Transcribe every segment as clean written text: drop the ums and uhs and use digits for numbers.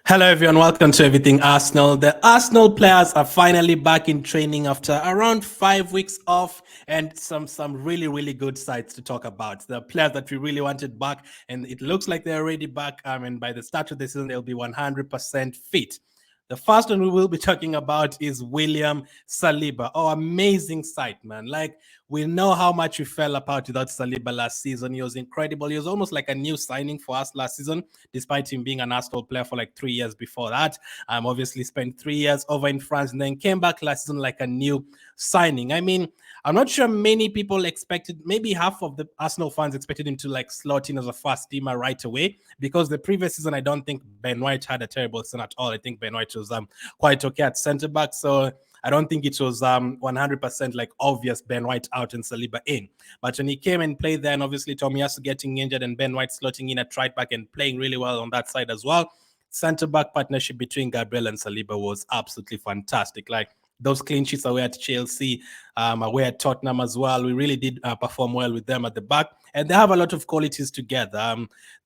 Hello, everyone. Welcome to Everything Arsenal. The Arsenal players are finally back in training after around 5 weeks off, and some really good sides to talk about. The players that we really wanted back, and it looks like they're already back. And by the start of the season, they'll be 100% fit. The first one we will be talking about is William Saliba. Oh, amazing sight, man. Like, we know how much we fell apart without Saliba last season. He was incredible. He was almost like a new signing for us last season, despite him being an Arsenal player for like 3 years before that. Obviously spent 3 years over in France and then came back last season like a new signing. I mean, I'm not sure many people expected, maybe half of the Arsenal fans expected him to like slot in as a first teamer right away, because the previous season, I don't think Ben White had a terrible season at all. I think Ben White was quite okay at centre back. So I don't think it was 100% like obvious Ben White out and Saliba in. But when he came and played there, and obviously Tomiyasu getting injured and Ben White slotting in at right back and playing really well on that side as well, centre back partnership between Gabriel and Saliba was absolutely fantastic. Like, those clean sheets away at Chelsea, away at Tottenham as well. We really did perform well with them at the back. And they have a lot of qualities together.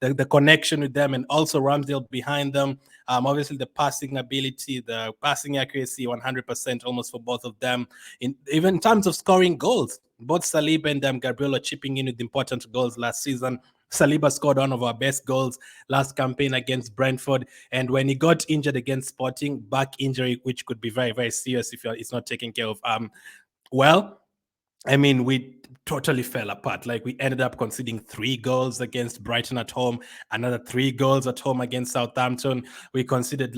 The connection with them, and also Ramsdale behind them. Obviously, the passing ability, the passing accuracy, 100% almost for both of them. Even in terms of scoring goals, both Saliba and Gabriel are chipping in with important goals last season. Saliba scored one of our best goals last campaign against Brentford. And when he got injured against Sporting, back injury, which could be very serious if it's not taken care of, well, I mean, we totally fell apart. Like, we ended up conceding 3 goals against Brighton at home, another 3 goals at home against Southampton. We conceded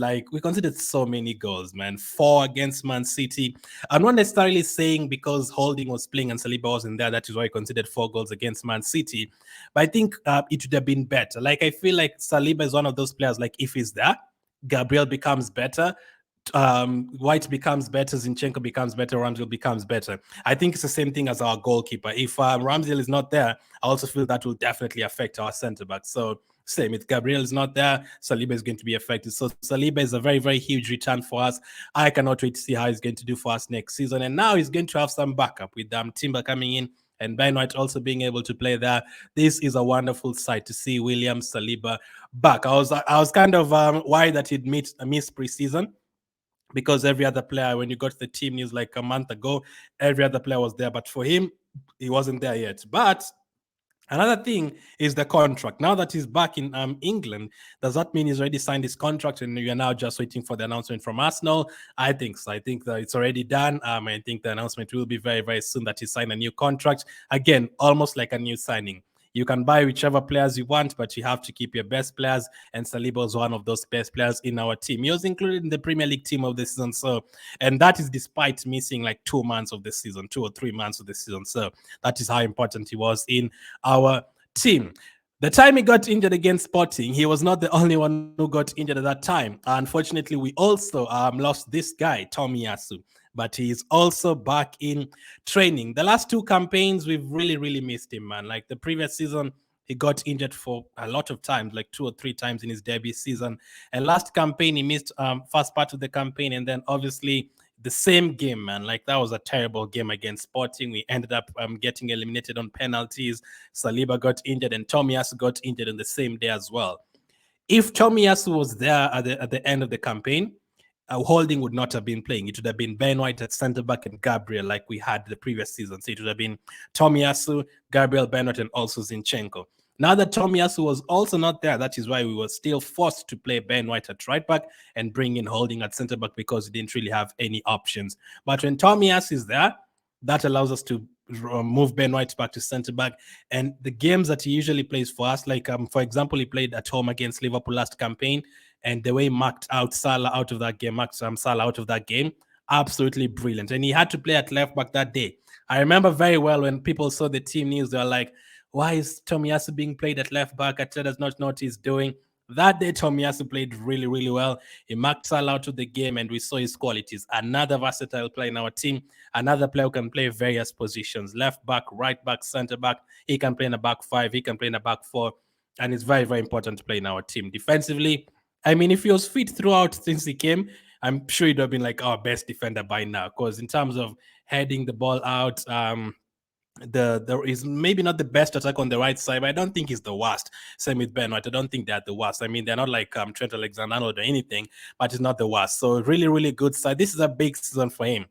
so many goals, man. 4 against Man City. I'm not necessarily saying because Holding was playing and Saliba wasn't there, that is why he conceded 4 goals against Man City. But I think it would have been better. Like, I feel like Saliba is one of those players, like, if he's there, Gabriel becomes better, White becomes better, Zinchenko becomes better, Ramsdale becomes better. I think it's the same thing as our goalkeeper. If Ramsdale is not there, I also feel that will definitely affect our centre back. So same, if Gabriel is not there, Saliba is going to be affected. So Saliba is a very huge return for us. I cannot wait to see how he's going to do for us next season. And now he's going to have some backup with Timber coming in and Ben White also being able to play there. This is a wonderful sight to see William Saliba back. I was kind of worried that he'd miss preseason, because every other player, when you got to the team news like a month ago, every other player was there. But for him, he wasn't there yet. But another thing is the contract. Now that he's back in England, does that mean he's already signed his contract and you're now just waiting for the announcement from Arsenal? I think so. I think that it's already done. I think the announcement will be very soon that he signed a new contract. Again, almost like a new signing. You can buy whichever players you want, but you have to keep your best players. And Saliba was one of those best players in our team. He was included in the Premier League team of the season. So, and that is despite missing like 2 months of the season, 2 or 3 months of the season. So that is how important he was in our team. The time he got injured against Sporting, he was not the only one who got injured at that time. Unfortunately, we also lost this guy, Tomiyasu, but he's also back in training. The last 2 campaigns, we've really missed him, man. Like, the previous season, he got injured for a lot of times, like 2 or 3 times in his debut season. And last campaign, he missed first part of the campaign, and then obviously the same game, man. Like, that was a terrible game against Sporting. We ended up getting eliminated on penalties. Saliba got injured and Tomiyasu got injured on the same day as well. If Tomiyasu was there at the end of the campaign, Holding would not have been playing. It would have been Ben White at centre back and Gabriel like we had the previous season. So it would have been Tomiyasu, Gabriel, Ben White, and also Zinchenko. Now that Tomiyasu was also not there, that is why we were still forced to play Ben White at right back and bring in Holding at centre back, because we didn't really have any options. But when Tomiyasu is there, that allows us to move Ben White back to centre back. And the games that he usually plays for us, like for example, he played at home against Liverpool last campaign, and the way he marked out Salah out of that game, absolutely brilliant. And he had to play at left back that day. I remember very well when people saw the team news, they were like, why is Tomiyasu being played at left back? Arteta does not know what he's doing. That day, Tomiyasu played really well. He marked Salah out of the game, and we saw his qualities. Another versatile player in our team. Another player who can play various positions. Left back, right back, centre back. He can play in a back 5. He can play in a back 4. And it's very important to play in our team. Defensively, I mean, if he was fit throughout since he came, I'm sure he'd have been like our best defender by now. Because in terms of heading the ball out, there is maybe not the best attack on the right side, but I don't think he's the worst. Same with Ben White. I don't think they're the worst. I mean, they're not like Trent Alexander-Arnold or anything, but it's not the worst. So really, really good side. This is a big season for him.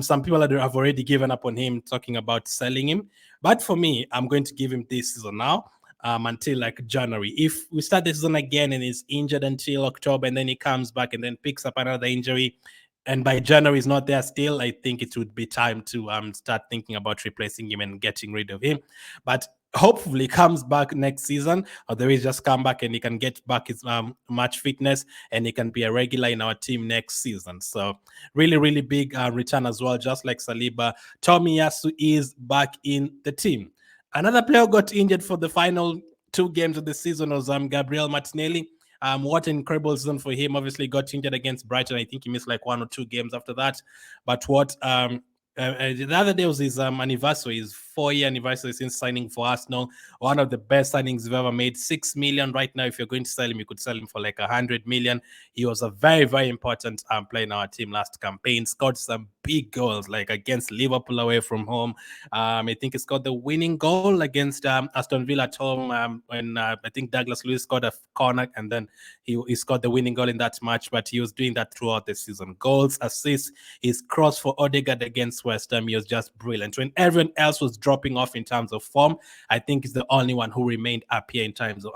Some people have already given up on him, talking about selling him. But for me, I'm going to give him this season now. Until like January. If we start the season again and he's injured until October and then he comes back and then picks up another injury, and by January is not there still, I think it would be time to start thinking about replacing him and getting rid of him. But hopefully comes back next season, or there is just come back and he can get back his match fitness and he can be a regular in our team next season. So really, really big return as well, just like Saliba. Tomiyasu is back in the team. Another player got injured for the final 2 games of the season was Gabriel Martinelli. What an incredible season for him. Obviously got injured against Brighton. I think he missed like 1 or 2 games after that. But what the other day was his anniversary, his 4-year anniversary since signing for Arsenal. One of the best signings we've ever made. 6 million right now. If you're going to sell him, you could sell him for like 100 million. He was a very, very important player in our team last campaign. Scored some big goals, like against Liverpool away from home. I think he scored the winning goal against Aston Villa at home when I think Douglas Luiz scored a corner, and then he scored the winning goal in that match. But he was doing that throughout the season. Goals, assists, his cross for Odegaard against West Ham, he was just brilliant. When everyone else was dropping off in terms of form, I think he's the only one who remained up here in terms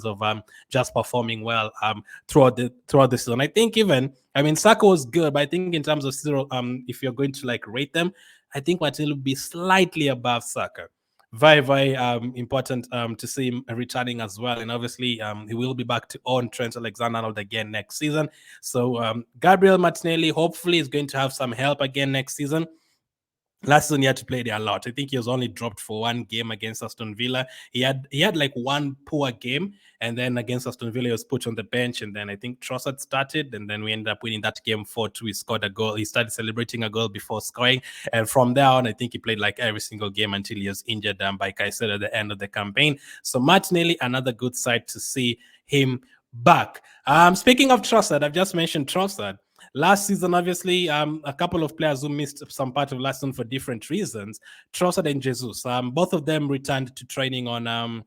of just performing well throughout the season. I think Saka was good, but I think in terms of if you're going to like rate them, I think Martinelli will be slightly above Saka. Very, very important to see him returning as well. And obviously, he will be back to own Trent Alexander-Arnold again next season. So Gabriel Martinelli hopefully is going to have some help again next season. Last season, he had to play there a lot. I think he was only dropped for 1 game against Aston Villa. He had like 1 poor game, and then against Aston Villa, he was put on the bench. And then I think Trossard started, and then we ended up winning that game 4-2. He scored a goal. He started celebrating a goal before scoring, and from there on, I think he played like every single game until he was injured by Caicedo at the end of the campaign. So Martinelli, another good side to see him back. Speaking of Trossard, I've just mentioned Trossard. Last season, obviously, a couple of players who missed some part of last season for different reasons. Trossard and Jesus, both of them returned to training on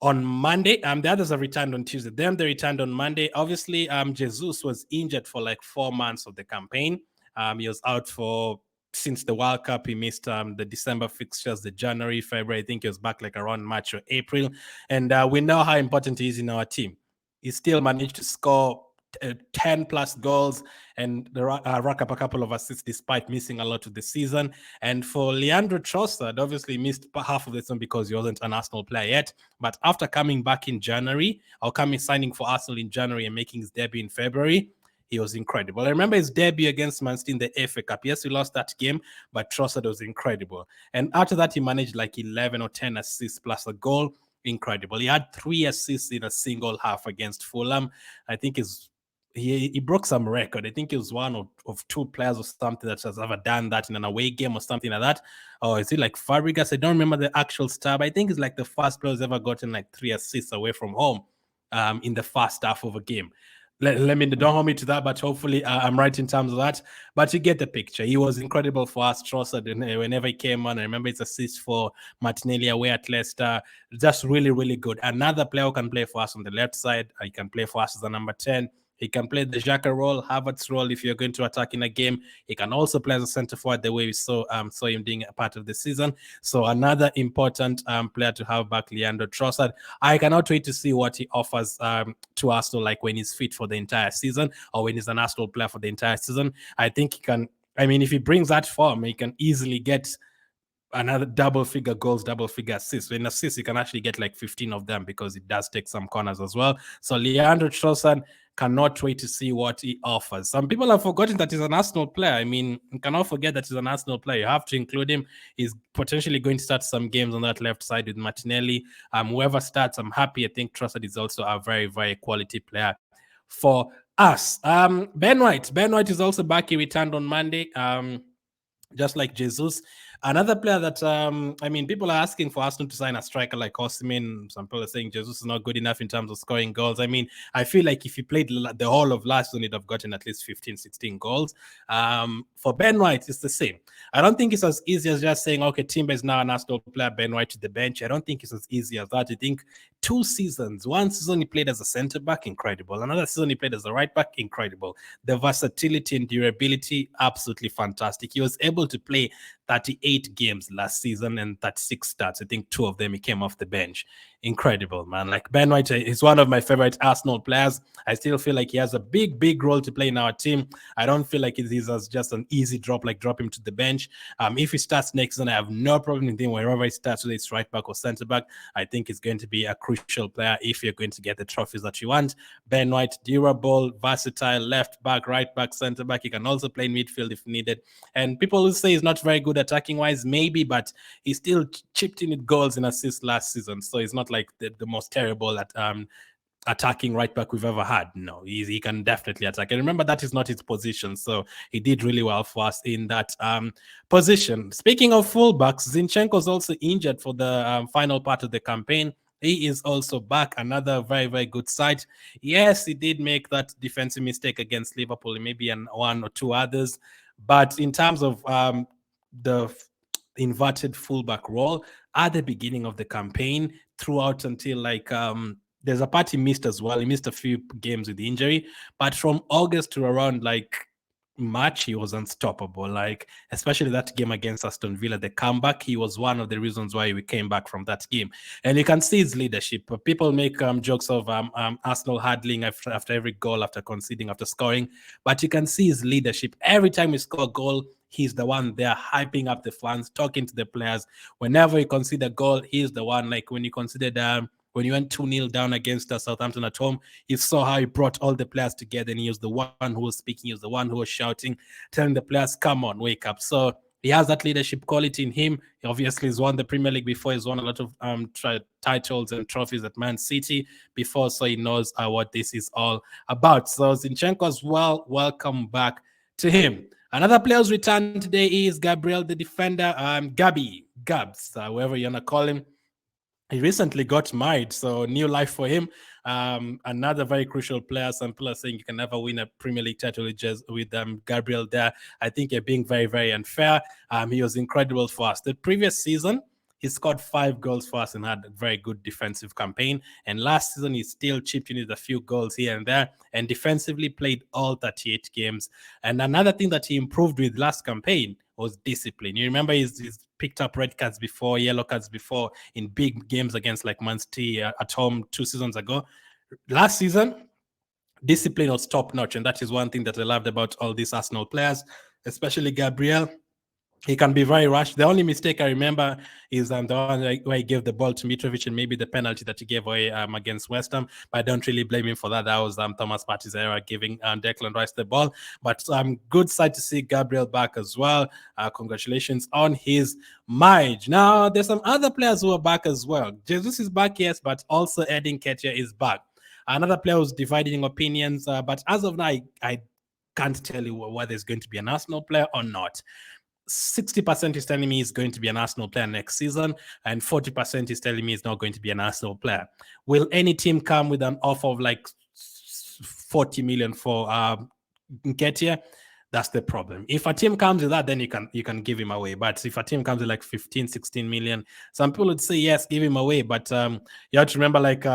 Monday. The others have returned on Tuesday. They returned on Monday. Obviously, Jesus was injured for like 4 months of the campaign. He was out since the World Cup. He missed the December fixtures, the January, February. I think he was back like around March or April. And we know how important he is in our team. He still managed to score 10 plus goals and rack up a couple of assists despite missing a lot of the season. And for Leandro Trossard, obviously missed half of the season because he wasn't an Arsenal player yet. But after coming back in January, signing for Arsenal in January and making his debut in February, he was incredible. I remember his debut against Man City in the FA Cup. Yes, we lost that game, but Trossard was incredible. And after that, he managed like 11 or 10 assists plus a goal. Incredible. He had 3 assists in a single half against Fulham. I think he broke some record. I think he was one of 2 players or something that has ever done that in an away game or something like that. Or is it like Fabregas? I don't remember the actual star, but I think it's like the first player who's ever gotten like 3 assists away from home in the first half of a game. Don't hold me to that, but hopefully I'm right in terms of that. But you get the picture. He was incredible for us, Trossard, whenever he came on. I remember his assist for Martinelli away at Leicester. Just really, really good. Another player who can play for us on the left side. He can play for us as a number 10. He can play the Xhaka role, Havertz role if you're going to attack in a game. He can also play as a centre forward the way we saw him doing a part of the season. So another important player to have back, Leandro Trossard. I cannot wait to see what he offers to Arsenal, like when he's fit for the entire season or when he's an Arsenal player for the entire season. I think he can, if he brings that form, he can easily get another double-figure goals, double-figure assists. In assists, you can actually get like 15 of them because it does take some corners as well. So Leandro Trossard, cannot wait to see what he offers. Some people have forgotten that he's an Arsenal player. You cannot forget that he's an Arsenal player. You have to include him. He's potentially going to start some games on that left side with Martinelli. Whoever starts, I'm happy. I think Trossard is also a very, very quality player for us. Ben White is also back. He returned on Monday. Just like Jesus. Another player that I mean, people are asking for Arsenal to sign a striker like Osimhen. Some people are saying Jesus is not good enough in terms of scoring goals. I mean, I feel like if he played the whole of last season, he'd have gotten at least 15, 16 goals. For Ben White, it's the same. I don't think it's as easy as just saying, okay, Timber is now an Arsenal player, Ben White to the bench. I don't think it's as easy as that. I think 2 seasons, one season he played as a centre back, incredible. Another season he played as a right back, incredible. The versatility and durability, absolutely fantastic. He was able to play 38 games last season and 36 starts. I think 2 of them he came off the bench. Incredible, man. Like Ben White is one of my favorite Arsenal players. I still feel like he has a big role to play in our team. I don't feel like it is as just an easy drop, like drop him to the bench. If he starts next season, I have no problem with him wherever he starts, whether it's right back or centre back. I think it's going to be a crucial player if you're going to get the trophies that you want. Ben White, durable, versatile, left back, right back, centre back. He can also play in midfield if needed. And people will say he's not very good attacking wise, maybe, but he still chipped in with goals and assists last season. So he's not like the most terrible at attacking right back we've ever had. No, he can definitely attack. And remember, that is not his position. So he did really well for us in that position. Speaking of fullbacks, Zinchenko is also injured for the final part of the campaign. He is also back. Another very good side. Yes, he did make that defensive mistake against Liverpool, maybe one or two others. But in terms of the inverted fullback role at the beginning of the campaign throughout until like there's a part he missed as well. He missed a few games with injury, but from August to around like March, he was unstoppable. Like, especially that game against Aston Villa, the comeback, he was one of the reasons why we came back from that game. And you can see his leadership. People make jokes of Arsenal huddling after every goal, after conceding, after scoring, but you can see his leadership. Every time we score a goal, he's the one there hyping up the fans, talking to the players. Whenever you concede a goal, he's the one. Like when you considered when you went 2-0 down against Southampton at home, you saw how he brought all the players together, and he was the one who was speaking, he was the one who was shouting, telling the players, come on, wake up. So he has that leadership quality in him. He obviously has won the Premier League before. He's won a lot of titles and trophies at Man City before, so he knows what this is all about. So Zinchenko as well, welcome back to him. Another player who's returned today is Gabriel, the defender, Gabs, whoever you want to call him. He recently got married, so new life for him. Another very crucial player. Some people are saying you can never win a Premier League title with Gabriel there. I think you're being very unfair. He was incredible for us. The previous season, he scored 5 goals for us and had a very good defensive campaign. And last season, he still chipped in with a few goals here and there, and defensively played all 38 games. And another thing that he improved with last campaign was discipline. You remember he's picked up red cards before, yellow cards before in big games against like Man City at home 2 seasons ago. Last season, discipline was top notch, and that is one thing that I loved about all these Arsenal players, especially Gabriel. He can be very rash. The only mistake I remember is the one where he gave the ball to Mitrovic, and maybe the penalty that he gave away against West Ham. But I don't really blame him for that. That was Thomas Partey's error giving Declan Rice the ball. But good sight to see Gabriel back as well. Congratulations on his marriage. Now, there's some other players who are back as well. Jesus is back, yes, but also Edin Ketia is back. Another player who's dividing opinions. But as of now, I can't tell you whether it's going to be an Arsenal player or not. 60% is telling me he's going to be an Arsenal player next season, and 40% is telling me he's not going to be an Arsenal player. Will any team come with an offer of like 40 million for Nketiah? That's the problem. If a team comes with that, then you can give him away. But if a team comes with like 15, 16 million, some people would say, yes, give him away. But you have to remember, like,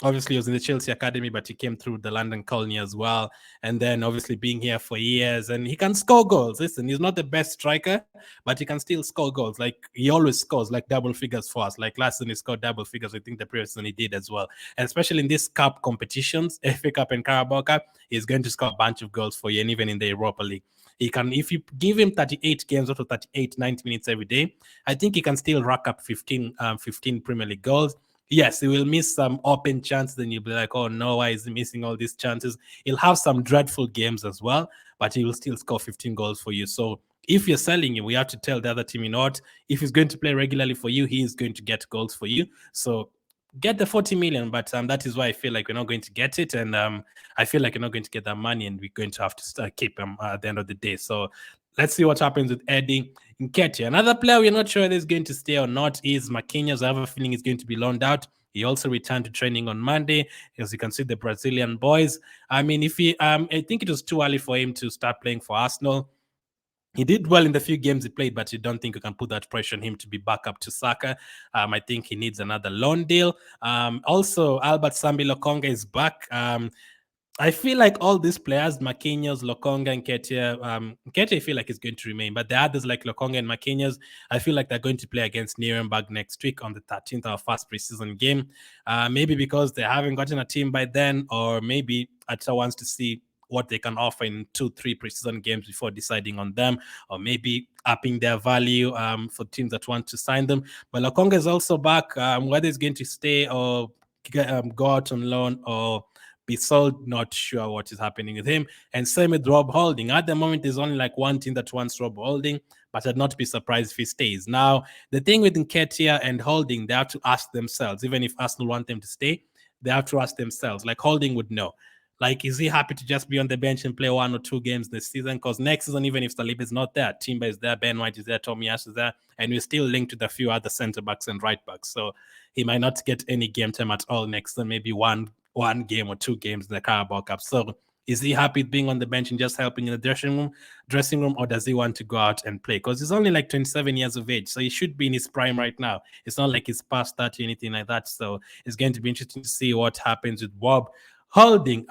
obviously he was in the Chelsea academy, but he came through the London Colney as well. And then obviously being here for years, and he can score goals. Listen, he's not the best striker, but he can still score goals. Like, he always scores like double figures for us. Like last season he scored double figures. I think the previous season he did as well. And especially in these cup competitions, FA Cup and Carabao Cup, he's going to score a bunch of goals for you. And even in the Europa League, he can, if you give him 38 games out of 38, 90 minutes every day, I think he can still rack up 15 Premier League goals. Yes, he will miss some open chances. Then you'll be like, oh no, why is he missing all these chances? He'll have some dreadful games as well, but he will still score 15 goals for you. So if you're selling him, we have to tell the other team, you know what, if he's going to play regularly for you, he is going to get goals for you. So get the 40 million, but that is why I feel like we're not going to get it. And I feel like we're not going to get that money, and we're going to have to keep him at the end of the day. So let's see what happens with Eddie. Nketiah. Another player we're not sure whether he's going to stay or not is Marquinhos. I have a feeling he's going to be loaned out. He also returned to training on Monday. As you can see, the Brazilian boys. I mean, if he, I think it was too early for him to start playing for Arsenal. He did well in the few games he played, but you don't think you can put that pressure on him to be back up to Saka. I think he needs another loan deal. Also, Albert Sambi Lokonga is back. I feel like all these players, Marquinhos, Lokonga, and Nketiah, Nketiah I feel like is going to remain, but the others like Lokonga and Marquinhos, I feel like they're going to play against Nuremberg next week on the 13th, our first preseason game. Maybe because they haven't gotten a team by then, or maybe Atta wants to see what they can offer in 2-3 preseason games before deciding on them, or maybe upping their value for teams that want to sign them. But Lokonga is also back. Whether he's going to stay or go out on loan or be sold, not sure what is happening with him. And same with Rob Holding. At the moment, there's only like one team that wants Rob Holding, but I'd not be surprised if he stays. Now, the thing with Nketiah and Holding, they have to ask themselves, even if Arsenal want them to stay, they have to ask themselves. Like Holding would know. Like, is he happy to just be on the bench and play 1 or 2 games this season? Because next season, even if Saliba is not there, Timber is there, Ben White is there, Tomiyasu is there, and we're still linked with a few other centre backs and right backs. So he might not get any game time at all next season, maybe one game or 2 games in the Carabao Cup. So is he happy being on the bench and just helping in the dressing room, or does he want to go out and play? Because he's only like 27 years of age, so he should be in his prime right now. It's not like he's past 30 or anything like that. So it's going to be interesting to see what happens with Bob Holding.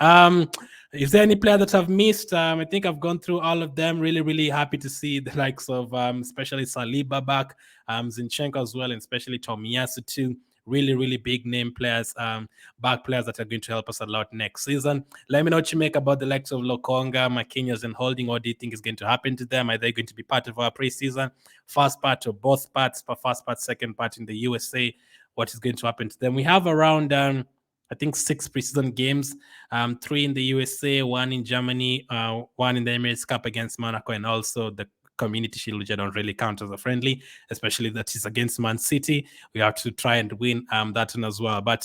Is there any player that I've missed? I think I've gone through all of them. Really, really happy to see the likes of especially Saliba back, Zinchenko as well, and especially Tomiyasu too. Really, really big name players, back players that are going to help us a lot next season. Let me know what you make about the likes of Lokonga, Marquinhos, and Holding. What do you think is going to happen to them? Are they going to be part of our preseason? First part or both parts? First part, second part in the USA? What is going to happen to them? We have around I think 6 preseason games, 3 in the USA, 1 in Germany, 1 in the Emirates Cup against Monaco, and also the Community Shield, which I don't really count as a friendly, especially that is against Man City. We have to try and win that one as well. But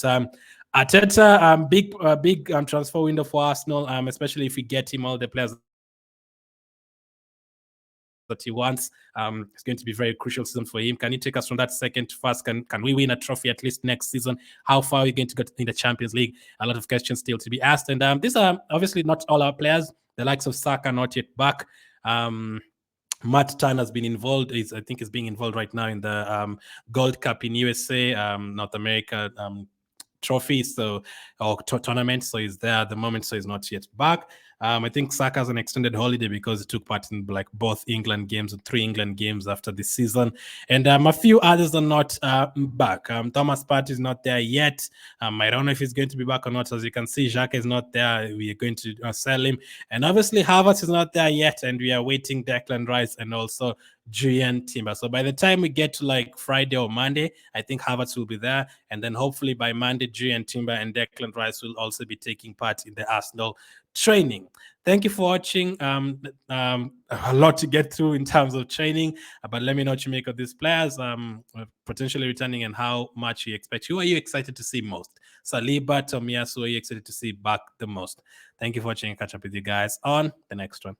Arteta, big transfer window for Arsenal, especially if we get him all the players that he wants. It's going to be a very crucial season for him. Can he take us from that second to first? Can we win a trophy at least next season? How far are we going to get in the Champions League? A lot of questions still to be asked. And these are obviously not all our players. The likes of Saka not yet back. Matt Tan has been involved. I think he's being involved right now in the Gold Cup in USA, North America trophy, so or tournament. So he's there at the moment, so he's not yet back. I think Saka has an extended holiday because he took part in like both England games, 3 England games after this season, and a few others are not back. Thomas Partey is not there yet. I don't know if he's going to be back or not. As you can see, Xhaka is not there. We are going to sell him, and obviously Havertz is not there yet, and we are waiting Declan Rice and also Julian Timber. So by the time we get to like Friday or Monday, I think Havertz will be there, and then hopefully by Monday, Julian Timber and Declan Rice will also be taking part in the Arsenal training. Thank you for watching. A lot to get through in terms of training, but let me know what you make of these players potentially returning and how much you expect. Who are you excited to see most? Saliba, Tomiyasu, who are you excited to see back the most? Thank you for watching, and catch up with you guys on the next one.